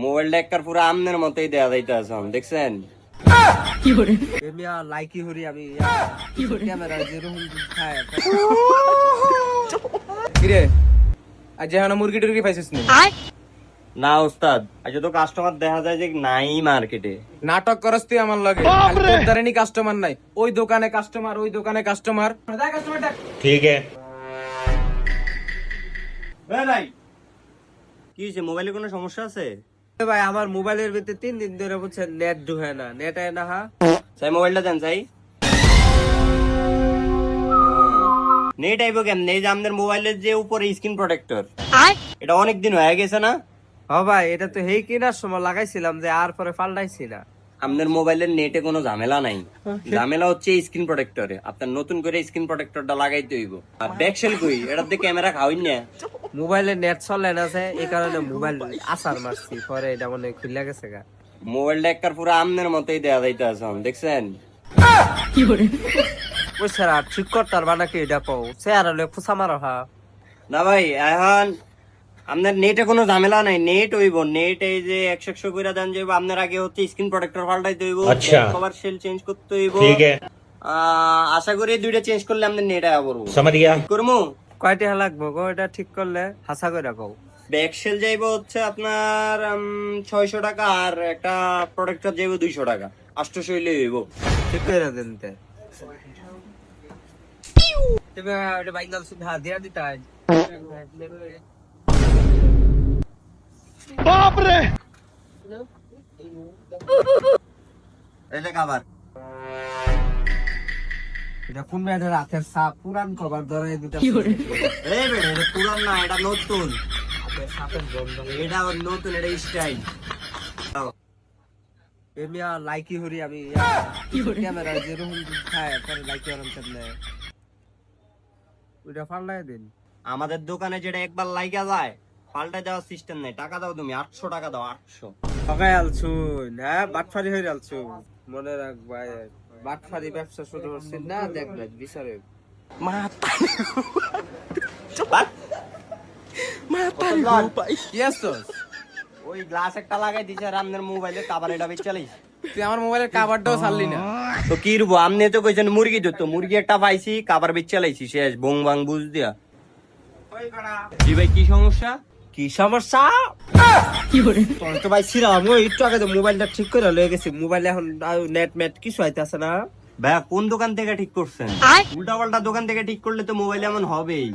মোবাইলটা একবার পুরো আমনের মতোই দেয়া যাইতেছে দেখছেন। লাইকি হরি আমি ক্যামেরা যেরকম খায় কিরে আজ যেন মুরগি টুরগি পাইছিস নি? না ওস্তাদ, আজকে তো কাস্টমার দেখা যায় যে নাই মার্কেটে। নাটক করস তুই আমার লগে, ধরেনি কাস্টমার নাই, ওই দোকানে কাস্টমার, ওই দোকানে কাস্টমার। ठीक है। ভাই কি হয়েছে, মোবাইলে কোনো সমস্যা আছে? ভাই আমার মোবাইলের ভিতরে 3 দিন ধরে বুঝছেন নেট ঢুকে না, নেট আয় না। চাই মোবাইলটা দেন চাই। নেট আইব কেমনে? এই যে আমাদের মোবাইলের যে উপরে স্ক্রিন প্রোটেক্টর, এটা অনেক দিন হয়ে গেছে না? ভাই এটা তো হেই কেনার সময় লাগাইছিলাম যে আর পরে পাল্টাইছি না। আপনার মোবাইলের নেটে কোনো ঝামেলা নাই, ঝামেলা হচ্ছে স্ক্রিন প্রোটেক্টরে। আপনার নতুন করে স্ক্রিন প্রোটেক্টরটা লাগাইতে হইব। আর ব্যাকশেল কই, এটাতে ক্যামেরা খাওয়াই না। মোবাইলে নেট চলে না যে, এই কারণে মোবাইল আসার মারছি, পরে এটা মনে খুলে গেছে গা। মোবাইলটা একবার পুরো আমনের মতোই দেয়া যাইতেছে দেখছেন। ওই স্যার আর ঠিক করতার বানাকে এটা পাও স্যার হলে ফুসা মারা হা। না ভাই, এখন আপনার নেটে কোনো ঝামেলা নাই, নেট হইব। নেট এই যে 100 করে দেন যাইব। আপনার আগে হচ্ছে স্ক্রিন প্রোটেক্টর পাল্টাইতে হইব, আচ্ছা। কভার শেল চেঞ্জ করতে হইব। ठीक है, আশা করি দুইটা চেঞ্জ করলে আপনার নেট আয়া পড়বো। समझ गया। করমু কয়টা লাগবো গো এটা ঠিক করলে? হাসা করে কও। ব্যাকশেল যাইব হচ্ছে আপনার 600 টাকা, আর একটা প্রোটেক্টর যাইব 200 টাকা। 800 হইলে হইব। ঠিক করে দেন তে। তুমি এটা বাইঙ্গাল সুধা দিয়া দিতাই। এটা কভার। এটা কোন মেয়েদের রাতের সাপ পুরান কভার ধরে দিতে। এই বেটা, এটা পুরান না, এটা নতুন। সাপের গন্ধ। এটা নতুন, এটা স্টাইল। এমিয়া লাইকি হরি আমি ক্যামেরা যেরকম খায় পরে লাইকি হরাম কেমনে ওইটা পাল্টাই দিন। আমাদের দোকানে যেটা একবার লাইগা যায় পাল্টা দেওয়ার সিস্টেম নাই। টাকা দাও তুমি, 800 টাকা দাও। 800 ঠকাই আলছুন, হ্যাঁ বাটফারি হয়ে আলছু। মনে রাখ ভাই, বাটফারি ব্যবসা শুরু করছেন না, দেখবেন বিচারে কি আসছস? ওই গ্লাস একটা লাগাই দিছে আর আপনার মোবাইলে কভার এটা বেচ চালাইছ। তুই আমার মোবাইলের কাভারটাও ছাড়লি না। তো কি রুবো, আপনি তো কইছেন মুরগি ধরতো, মুরগি একটা পাইছি, কভার বেচ চালাইছি, শেষ বং বাং বুঝ দিয়া। জি ভাই, কি সমস্যা? কি সমস্যা? তোর তো ভাই ছিলাম ওই একটু আগে তো মোবাইলটা ঠিক করে লয়ে গেছি। মোবাইলে এখন নেট মেট কিছু আইতাছে না। ভাইয়া কোন দোকান থেকে ঠিক করছেন? উল্টা পাল্টা দোকান থেকে ঠিক করলে তো মোবাইল এমন হবেই।